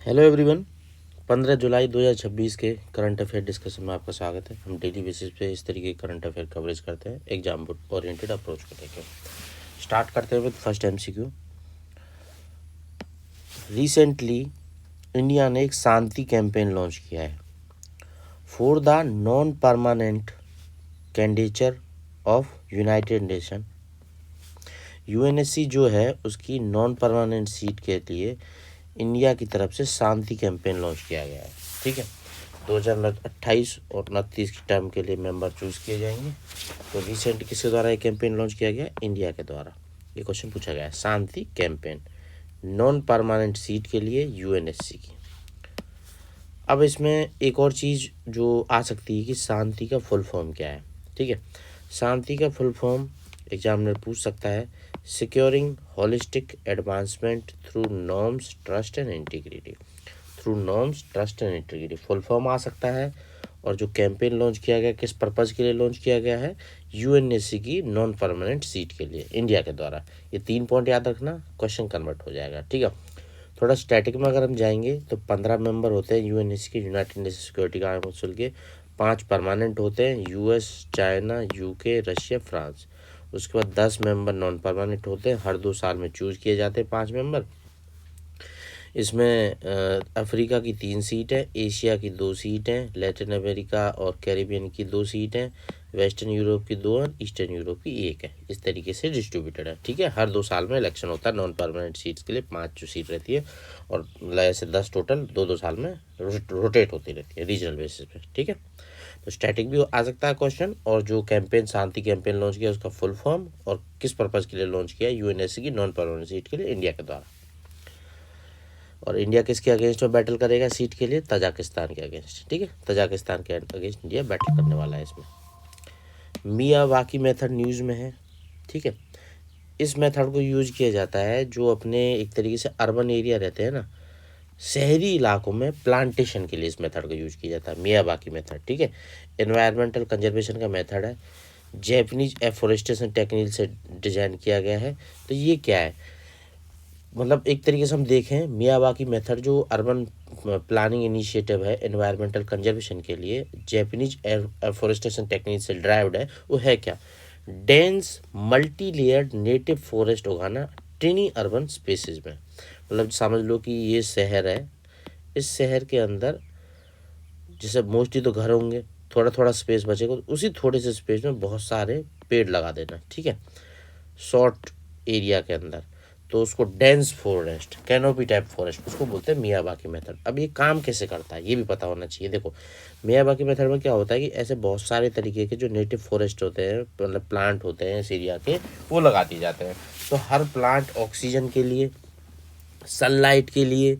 Hello everyone. 15 जुलाई 2026 के current affair discussion में आपका स्वागत है। हम डेली बेसिस पे इस तरीके के करंट अफेयर कवरेज करते हैं एग्जाम ओरिएंटेड अप्रोच को लेकर। स्टार्ट करते हैं with first MCQ. Recently India ने एक शांति कैंपेन लॉन्च किया है for the non permanent candidature of United nation. UNSC जो है उसकी नॉन परमानेंट सीट के लिए इंडिया की तरफ से शांति कैंपेन लॉन्च किया गया है। ठीक है, 2028 और 29 के टर्म के लिए मेंबर चूज किए जाएंगे। तो रिसेंट किसके द्वारा ये कैंपेन लॉन्च किया गया? इंडिया के द्वारा। ये क्वेश्चन पूछा गया है, शांति कैंपेन नॉन परमानेंट सीट के लिए यूएनएससी की। अब इसमें एक और चीज़ जो आ सकती है कि शांति का फुल फॉर्म क्या है। ठीक है, शांति का फुल फॉर्म एग्जामिनर पूछ सकता है, securing holistic advancement through norms trust and integrity. Through norms trust and integrity full form आ सकता है। और जो कैंपेन लॉन्च किया गया किस पर्पज़ के लिए लॉन्च किया गया है? यूएनएससी की नॉन परमानेंट सीट के लिए इंडिया के द्वारा। ये 3 पॉइंट याद रखना, क्वेश्चन कन्वर्ट हो जाएगा। ठीक है, थोड़ा स्टैटिक में अगर हम जाएंगे तो 15 मेंबर होते हैं यूएनएससी के, यूनाइटेड नेशन सिक्योरिटी काउंसिल के। 5 परमानेंट होते हैं, US, China, UK, Russia, France. उसके बाद 10 मेंबर नॉन परमानेंट होते हैं, हर 2 साल में चूज किए जाते हैं 5 मेंबर। इसमें अफ्रीका की 3 सीट है, एशिया की 2 सीट हैं, लैटिन अमेरिका और कैरिबियन की 2 सीट हैं, वेस्टर्न यूरोप की 2 और ईस्टर्न यूरोप की 1 है। इस तरीके से डिस्ट्रीब्यूटेड है। ठीक है, हर 2 साल में इलेक्शन होता है। नॉन परमानेंट सीट्स के लिए 5 जो सीट रहती है और ऐसे 10 टोटल 2-2 साल में रोटेट होती रहती है रीजनल बेसिस पे। ठीक है, तो स्टैटिक भी आ सकता है क्वेश्चन। और जो कैंपेन शांति कैंपेन लॉन्च किया उसका फुल फॉर्म और किस पर्पज़ के लिए लॉन्च किया, यूएनएससी की नॉन परमानेंट सीट के लिए इंडिया के द्वारा। और इंडिया किसके अगेंस्ट में बैटल करेगा सीट के लिए? तजाकिस्तान के अगेंस्ट। ठीक है, तजाकिस्तान के अगेंस्ट इंडिया बैटल करने वाला है इसमें। मियावाकी मेथड न्यूज़ में है। ठीक है, इस मेथड को यूज किया जाता है जो अपने एक तरीके से अर्बन एरिया रहते हैं ना, शहरी इलाकों में प्लांटेशन के लिए इस मेथड को यूज किया जाता है, मियावाकी मेथड। ठीक है, एनवायरमेंटल कंजर्वेशन का मेथड है, जैपनीज एफोरेस्टेशन टेक्निक से डिजाइन किया गया है। तो ये क्या है, मतलब एक तरीके से हम देखें मियावाकी मेथड जो अर्बन प्लानिंग इनिशिएटिव है एनवायरमेंटल कंजर्वेशन के लिए, जैपनीज एफोरेस्टेशन टेक्निक से ड्राइव्ड है। वो है क्या? Dense multi layered native forest उगाना टिनी अर्बन स्पेसिस में। मतलब समझ लो कि ये शहर है, इस शहर के अंदर जैसे मोस्टली तो घर होंगे, थोड़ा थोड़ा स्पेस बचेगा, तो उसी थोड़े से स्पेस में बहुत सारे पेड़ लगा देना। ठीक है, शॉर्ट एरिया के अंदर। तो उसको dense forest, canopy type forest उसको बोलते हैं मियावाकी मेथड। अब ये काम कैसे करता है ये भी पता होना चाहिए। देखो मियावाकी मेथड में क्या होता है कि ऐसे बहुत सारे तरीके के जो नेटिव फॉरेस्ट होते हैं, मतलब प्लांट होते हैं इस एरिया के, वो लगा दिए जाते हैं। तो हर प्लांट ऑक्सीजन के लिए, सनलाइट के लिए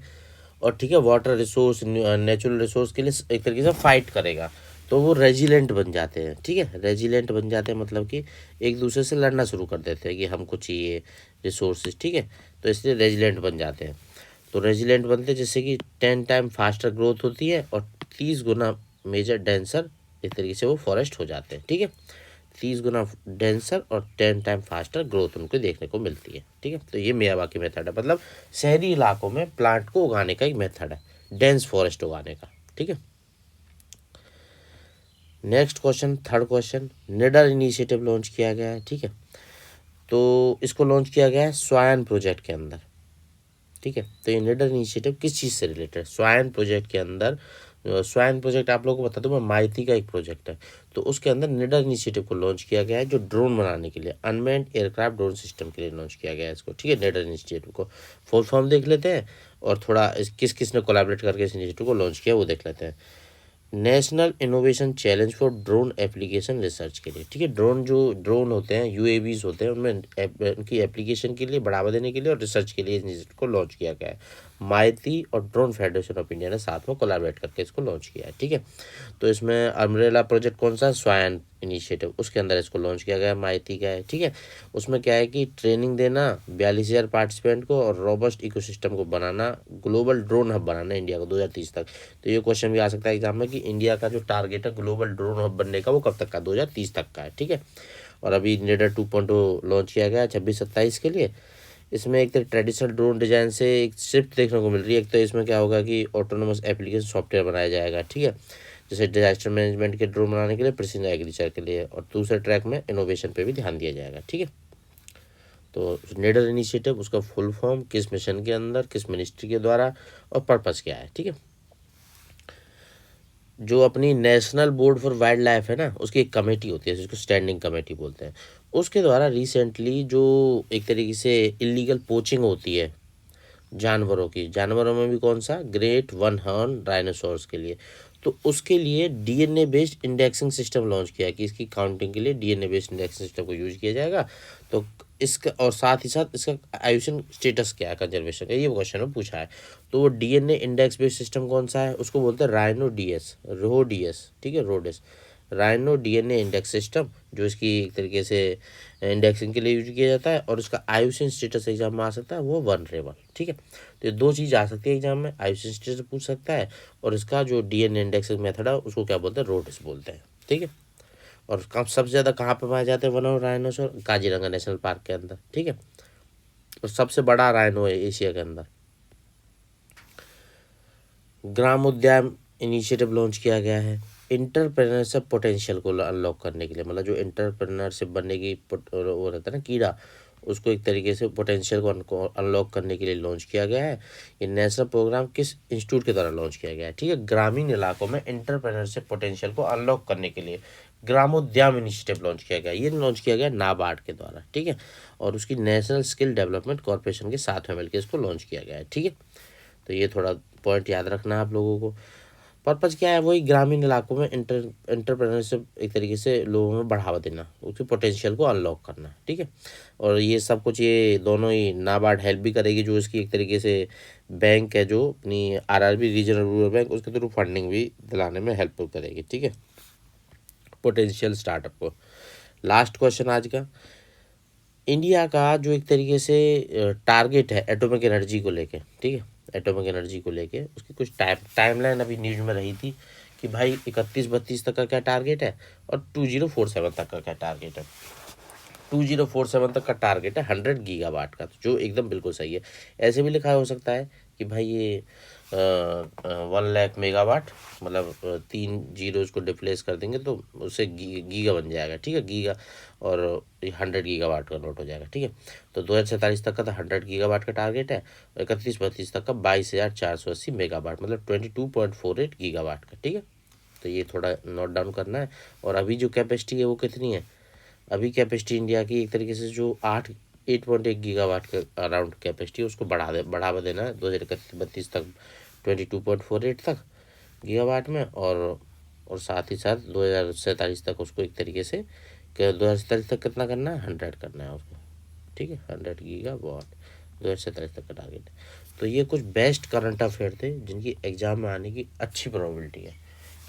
और ठीक है वाटर रिसोर्स, नेचुरल रिसोर्स के लिए एक तरीके से फाइट करेगा। तो वो रेजिलेंट बन जाते हैं। ठीक है, रेजिलेंट बन जाते हैं मतलब कि एक दूसरे से लड़ना शुरू कर देते हैं कि हमको चाहिए रिसोर्सेज। ठीक है, तो इसलिए रेजिलेंट बन जाते हैं। तो रेजिलेंट बनते हैं जिससे कि 10 टाइम फास्टर ग्रोथ होती है और 30 गुना मेजर डेंसर इस तरीके से वो फॉरेस्ट हो जाते हैं। ठीक है, 30 गुना डेंसर और 10 टाइम फास्टर ग्रोथ उनको देखने को मिलती है। ठीक है, तो ये मियावाकी मेथड है, मतलब शहरी इलाकों में प्लांट को उगाने का एक मेथड है, डेंस फॉरेस्ट उगाने का। ठीक है, नेक्स्ट क्वेश्चन, थर्ड क्वेश्चन, निडर इनिशिएटिव लॉन्च किया गया है। ठीक है, तो इसको लॉन्च किया गया है स्वायन प्रोजेक्ट के अंदर। ठीक है, तो ये निडर इनिशिएटिव किस चीज़ से रिलेटेड है? स्वायन प्रोजेक्ट के अंदर। स्वायन प्रोजेक्ट आप लोगों को बता दूं मैं, माइती का एक प्रोजेक्ट है। तो उसके अंदर निडर इनिशिएटिव को लॉन्च किया गया है जो ड्रोन बनाने के लिए, अनमैन्ड एयरक्राफ्ट ड्रोन सिस्टम के लिए लॉन्च किया गया है इसको। ठीक है, निडर इनिशिएटिव को फुल फॉर्म देख लेते हैं और थोड़ा किस किस ने कोलैबोरेट करके इस इनिशिएटिव को लॉन्च किया वो देख लेते हैं। National innovation challenge for drone application research के लिए। ठीक है, ड्रोन होते हैं, यूएवीज होते हैं, उनमें उनकी एप्लीकेशन के लिए बढ़ावा देने के लिए और रिसर्च के लिए इस इंस्टीट्यूट को लॉन्च किया गया है। माइती और ड्रोन फेडरेशन ऑफ इंडिया ने साथ में कोलैबोरेट करके इसको लॉन्च किया है। ठीक है, तो इसमें अम्ब्रेला प्रोजेक्ट कौन सा? स्वायन इनिशिएटिव, उसके अंदर इसको लॉन्च किया गया है, माइती का है। ठीक है, उसमें क्या है कि ट्रेनिंग देना 42,000 पार्टिसिपेंट को और रोबस्ट इकोसिस्टम को बनाना, ग्लोबल ड्रोन हब बनाना इंडिया को 2030 तक। तो ये क्वेश्चन भी आ सकता है एग्जाम में कि इंडिया का जो टारगेट है ग्लोबल ड्रोन हब बनने का वो कब तक का? 2030 तक का है। ठीक है, और अभी निडर 2.0 लॉन्च किया गया 26-27 के लिए। इसमें एक तो ट्रेडिशनल ड्रोन डिजाइन से एक शिफ्ट देखने को मिल रही है। एक तो इसमें क्या होगा कि ऑटोनोमस एप्लीकेशन सॉफ्टवेयर बनाया जाएगा, ठीक है, जैसे डिजास्टर मैनेजमेंट के ड्रोन बनाने के लिए, प्रिसीजन एग्रीकल्चर के लिए, और दूसरे ट्रैक में इनोवेशन पे भी ध्यान दिया जाएगा, ठीक है। तो नेडर इनिशिएटिव, उसका फुल फॉर्म, किस मिशन के अंदर, किस मिनिस्ट्री के द्वारा, और पर्पस क्या है, ठीक है। जो अपनी national board for wild life है ना, उसकी एक कमेटी होती है जिसको स्टैंडिंग कमेटी बोलते हैं, उसके द्वारा रिसेंटली जो एक तरीके से इलीगल पोचिंग होती है जानवरों की, जानवरों में भी कौन सा, ग्रेट वन हॉर्न राइनोसोरस के लिए, तो उसके लिए DNA based indexing system launch किया कि इसकी काउंटिंग के लिए डीएनए बेस्ड इंडेक्सिंग सिस्टम को यूज किया जाएगा। तो इसका और साथ ही साथ इसका आयुषन स्टेटस क्या है कंजर्वेशन का, ये क्वेश्चन में पूछा है। तो वो डीएनए इंडेक्स बेस्ड सिस्टम कौन सा है, उसको बोलते हैं राइनो डीएस, रो डीएस, ठीक है, रोडेस, राइनो डीएनए इंडेक्स सिस्टम, जो इसकी एक तरीके से इंडेक्सिंग के लिए यूज किया जाता है। और इसका आयुषन स्टेटस एग्जाम में आ सकता है, वो वनरेबल, ठीक है। तो ये दो चीज़ आ सकती है एग्जाम में, आयुषन स्टेटस पूछ सकता है, और इसका जो डीएनए इंडेक्सिंग मेथड है उसको क्या बोलते हैं, रोडेस बोलते हैं, ठीक है। और सबसे ज़्यादा कहाँ पे पाए जाते हैं वन और राइनोसोर, काजीरंगा नेशनल पार्क के अंदर, ठीक है। और सबसे बड़ा राइनो है एशिया के अंदर। ग्राम उद्यान इनिशिएटिव लॉन्च किया गया है इंटरप्रेन्योरशिप पोटेंशियल को अनलॉक करने के लिए, मतलब जो इंटरप्रेन्योरशिप बनने की वो रहता है ना कीड़ा, उसको एक तरीके से पोटेंशियल को अनलॉक करने के लिए लॉन्च किया गया है। ये नेशनल प्रोग्राम किस इंस्टीट्यूट के द्वारा लॉन्च किया गया है, ठीक है, ग्रामीण इलाकों में इंटरप्रेन्योरशिप पोटेंशियल को अनलॉक करने के लिए ग्रामोद्यम इनिशिएटिव लॉन्च किया गया। ये लॉन्च किया गया नाबार्ड के द्वारा, ठीक है, और उसकी नेशनल स्किल डेवलपमेंट कॉर्पोरेशन के साथ में मिलकर इसको लॉन्च किया गया है, ठीक है। तो ये थोड़ा पॉइंट याद रखना है आप लोगों को। पर्पज़ क्या है, वही ग्रामीण इलाकों में एंटरप्रेन्योरशिप एक तरीके से लोगों में बढ़ावा देना, उसकी पोटेंशियल को अनलॉक करना, ठीक है। और ये सब कुछ ये दोनों ही नाबार्ड हेल्प भी करेगी, जो इसकी एक तरीके से बैंक है जो अपनी आरआरबी रीजनल रूरल बैंक, उसके थ्रू फंडिंग भी दिलाने में हेल्प करेगी, ठीक है, पोटेंशियल स्टार्टअप को। लास्ट क्वेश्चन आज का, इंडिया का जो एक तरीके से टारगेट है एटॉमिक एनर्जी को लेके, ठीक है, एटॉमिक एनर्जी को लेके उसकी कुछ टाइमलाइन अभी न्यूज में रही थी कि भाई 31-32 तक का क्या टारगेट है और 2047 तक का क्या टारगेट है। 2047 तक का टारगेट है 100 गीगावाट का, तो जो एकदम बिल्कुल सही है। ऐसे भी लिखा हो सकता है कि भाई ये 1 लाख मेगावाट, मतलब 3 जीरो को डिप्लेस कर देंगे तो उससे गीगा बन जाएगा, ठीक है, गीगा, और 100 गीगावाट कन्वर्ट हो जाएगा, ठीक है। तो 2047 तक का तो 100 गीगावाट का टारगेट है, 31-32 तक का 22,480 मेगावाट, मतलब 22.48 गीगावाट का, ठीक है। तो ये थोड़ा नोट डाउन करना है। और अभी जो कैपेसिटी है वो कितनी है, अभी कैपेसिटी इंडिया की एक तरीके से जो 8.1 गीगावाट के अराउंड कैपेसिटी है, उसको बढ़ावा देना है 2031-32 तक 22.48 तक गीगावाट में, और साथ ही साथ 2047 तक उसको एक तरीके से 2047 तक कितना करना है, 100 करना है उसको, ठीक है, 100 गीगावाट 2047 तक का टारगेट। तो ये कुछ बेस्ट करंट अफेयर थे जिनकी एग्जाम में आने की अच्छी प्रोबेबिलिटी है।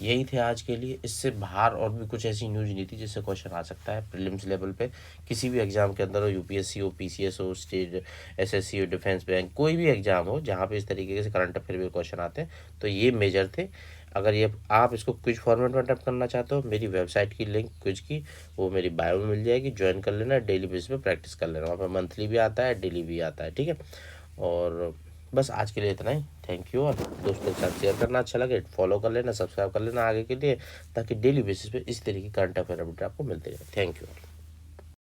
यही थे आज के लिए, इससे बाहर और भी कुछ ऐसी न्यूज़ नहीं थी जिससे क्वेश्चन आ सकता है प्रीलिम्स लेवल पे किसी भी एग्जाम के अंदर हो, यूपीएससी हो, पीसीएस हो, स्टेट एसएससी हो, डिफेंस बैंक, कोई भी एग्जाम हो जहाँ पे इस तरीके से करंट अफेयर में क्वेश्चन आते हैं, तो ये मेजर थे। अगर ये आप इसको क्विज फॉर्मेट में अटेम्प्ट करना चाहते हो, मेरी वेबसाइट की लिंक क्विज की वो मेरी बायो में मिल जाएगी, ज्वाइन कर लेना, डेली बेसिस पे प्रैक्टिस कर लेना, वहाँ पर मंथली भी आता है, डेली भी आता है, ठीक है। और बस आज के लिए इतना ही, थैंक यू। और दोस्तों के साथ शेयर करना अच्छा लगे, फॉलो कर लेना, सब्सक्राइब कर लेना आगे के लिए, ताकि डेली बेसिस पे इस तरीके की करंट अफेयर अपडेट आपको मिलते रहे। Thank you.